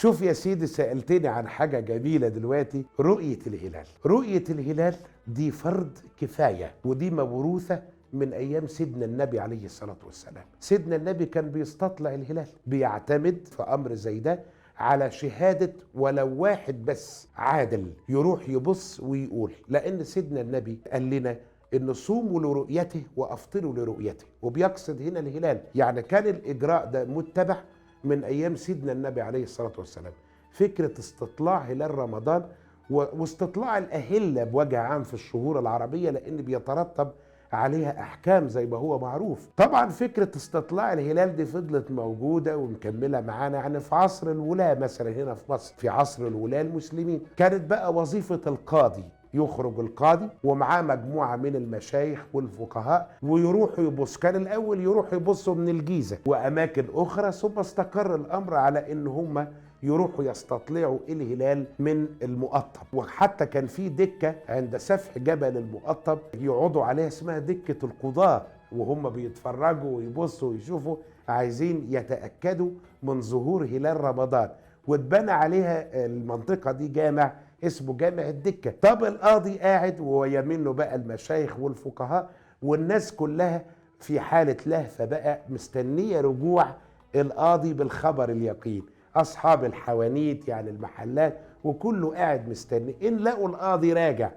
شوف يا سيدي، سألتني عن حاجة جميلة دلوقتي، رؤية الهلال. رؤية الهلال دي فرض كفاية، ودي موروثة من أيام سيدنا النبي عليه الصلاة والسلام. سيدنا النبي كان بيستطلع الهلال، بيعتمد في أمر زي ده على شهادة ولو واحد بس عادل يروح يبص ويقول، لأن سيدنا النبي قال لنا إن صوموا لرؤيته وأفطروا لرؤيته، وبيقصد هنا الهلال. يعني كان الإجراء ده متبع من أيام سيدنا النبي عليه الصلاة والسلام، فكرة استطلاع هلال رمضان واستطلاع الأهلة بوجه عام في الشهور العربية، لأن بيترتب عليها أحكام زي ما هو معروف. طبعا فكرة استطلاع الهلال دي فضلت موجودة ومكملة معانا، يعني في عصر الولاة مثلا هنا في مصر، في عصر الولاة المسلمين كانت بقى وظيفة القاضي، يخرج القاضي ومعاه مجموعة من المشايخ والفقهاء ويروحوا يبص. كان الأول يروحوا يبصوا من الجيزة وأماكن أخرى، ثم استقر الأمر على إن هم يروحوا يستطلعوا الهلال من المقطب. وحتى كان في دكة عند سفح جبل المقطب يقعدوا عليها اسمها دكة القضاة، وهم بيتفرجوا ويبصوا ويشوفوا، عايزين يتأكدوا من ظهور هلال رمضان. واتبنى عليها المنطقة دي جامع اسمه جامع الدكة. طب القاضي قاعد ويمنه بقى المشايخ والفقهاء والناس كلها في حالة لهفة بقى مستنية رجوع القاضي بالخبر اليقين. أصحاب الحوانيت يعني المحلات وكله قاعد مستني، إن لقوا القاضي راجع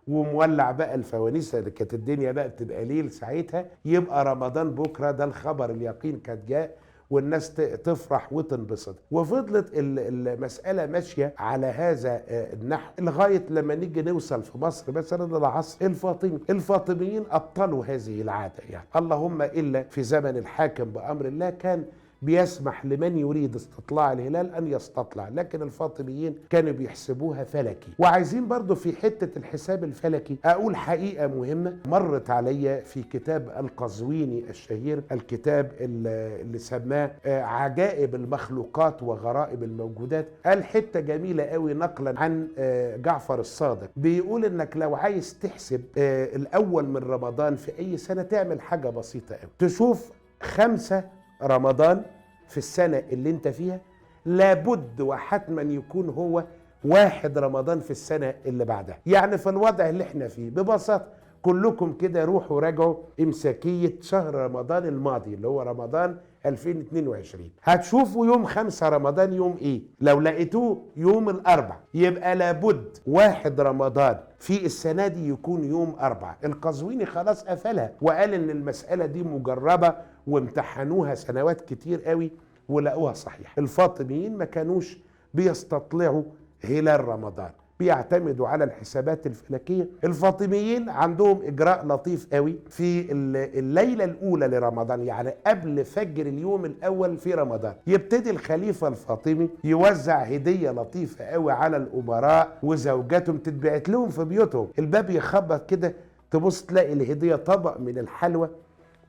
ومولع بقى الفوانيس، كانت الدنيا بقى بتبقى ليل ساعتها، يبقى رمضان بكرة، ده الخبر اليقين كانت جاء، والناس تفرح وتنبسط. وفضلت المسألة ماشية على هذا النحو لغاية لما نيجي نوصل في مصر مثلا للعصر الفاطمي. الفاطميين أبطلوا هذه العادة، يعني اللهم إلا في زمن الحاكم بأمر الله كان بيسمح لمن يريد استطلاع الهلال أن يستطلع، لكن الفاطميين كانوا بيحسبوها فلكي. وعايزين برضو في حتة الحساب الفلكي أقول حقيقة مهمة مرت عليا في كتاب القزويني الشهير، الكتاب اللي سماه عجائب المخلوقات وغرائب الموجودات. قال حتة جميلة قوي نقلا عن جعفر الصادق، بيقول إنك لو عايز تحسب الأول من رمضان في أي سنة تعمل حاجة بسيطة قوي، تشوف 5 رمضان في السنة اللي انت فيها لابد وحتما يكون هو 1 رمضان في السنة اللي بعدها. يعني في الوضع اللي احنا فيه ببساطة كلكم كده روحوا راجعوا إمساكية شهر رمضان الماضي اللي هو رمضان 2022، هتشوفوا يوم 5 رمضان يوم ايه. لو لقيتوه يوم الأربع يبقى لابد 1 رمضان في السنة دي يكون يوم 4. القزويني خلاص قفلها وقال ان المسألة دي مجربة وامتحنوها سنوات كتير قوي ولقوها صحيح. الفاطميين ما كانوش بيستطلعوا هلال رمضان، بيعتمدوا على الحسابات الفلكية. الفاطميين عندهم إجراء لطيف قوي في الليلة الأولى لرمضان، يعني قبل فجر اليوم الأول في رمضان، يبتدي الخليفة الفاطمي يوزع هدية لطيفة قوي على الأمراء وزوجاتهم، تتبعت لهم في بيوتهم. الباب يخبط كده تبص تلاقي الهدية طبق من الحلوى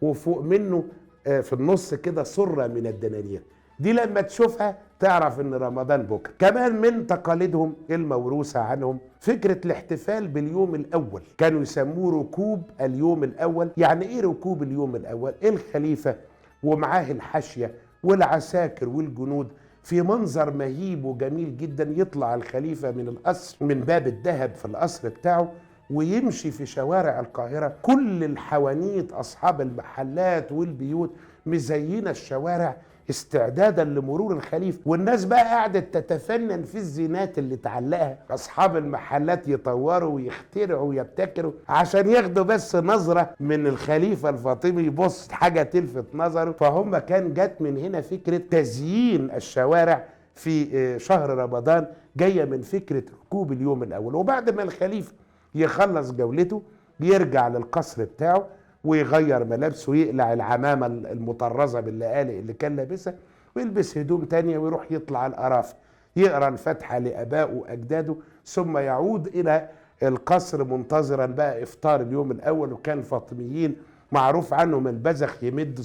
وفوق منه في النص كده سرة من الدنانير. دي لما تشوفها تعرف ان رمضان بكره. كمان من تقاليدهم الموروثة عنهم فكرة الاحتفال باليوم الاول، كانوا يسموه ركوب اليوم الاول. يعني ايه ركوب اليوم الاول؟ الخليفة ومعاه الحاشية والعساكر والجنود في منظر مهيب وجميل جدا، يطلع الخليفة من القصر من باب الذهب في القصر بتاعه ويمشي في شوارع القاهرة، كل الحوانيت أصحاب المحلات والبيوت مزينة الشوارع استعدادا لمرور الخليفة، والناس بقى قاعدة تتفنن في الزينات اللي تعلقها. أصحاب المحلات يطوروا ويخترعوا ويبتكروا عشان ياخدوا بس نظرة من الخليفة الفاطمي، يبص حاجة تلفت نظره. فهم كان جت من هنا فكرة تزيين الشوارع في شهر رمضان جاية من فكرة ركوب اليوم الأول. وبعد ما الخليفة يخلص جولته يرجع للقصر بتاعه ويغير ملابسه ويقلع العمامة المطرزة باللقالق اللي كان لابسها ويلبس هدوم تانية ويروح يطلع القرافة يقرأ الفاتحة لآبائه وأجداده، ثم يعود إلى القصر منتظرا بقى إفطار اليوم الأول. وكان الفاطميين معروف عنهم البزخ يمد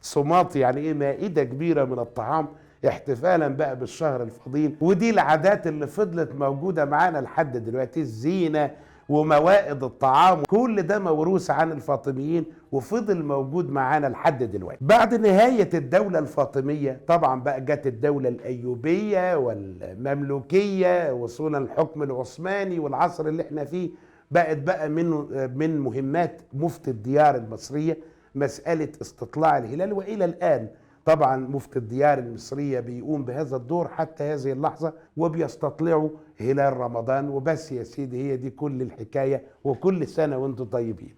صماط يعني إيه مائدة كبيرة من الطعام احتفالا بقى بالشهر الفضيل. ودي العادات اللي فضلت موجودة معانا لحد دلوقتي، الزينة وموائد الطعام، كل ده موروث عن الفاطميين وفضل موجود معانا لحد دلوقتي. بعد نهاية الدولة الفاطمية طبعا بقى جت الدولة الأيوبية والمملوكية وصولا الحكم العثماني، والعصر اللي احنا فيه بقت بقى من مهمات مفتي الديار المصرية مسألة استطلاع الهلال، وإلى الآن طبعا مفتي الديار المصرية بيقوم بهذا الدور حتى هذه اللحظة، وبيستطلعوا هلال رمضان. وبس يا سيدي، هي دي كل الحكاية، وكل سنة وانتم طيبين.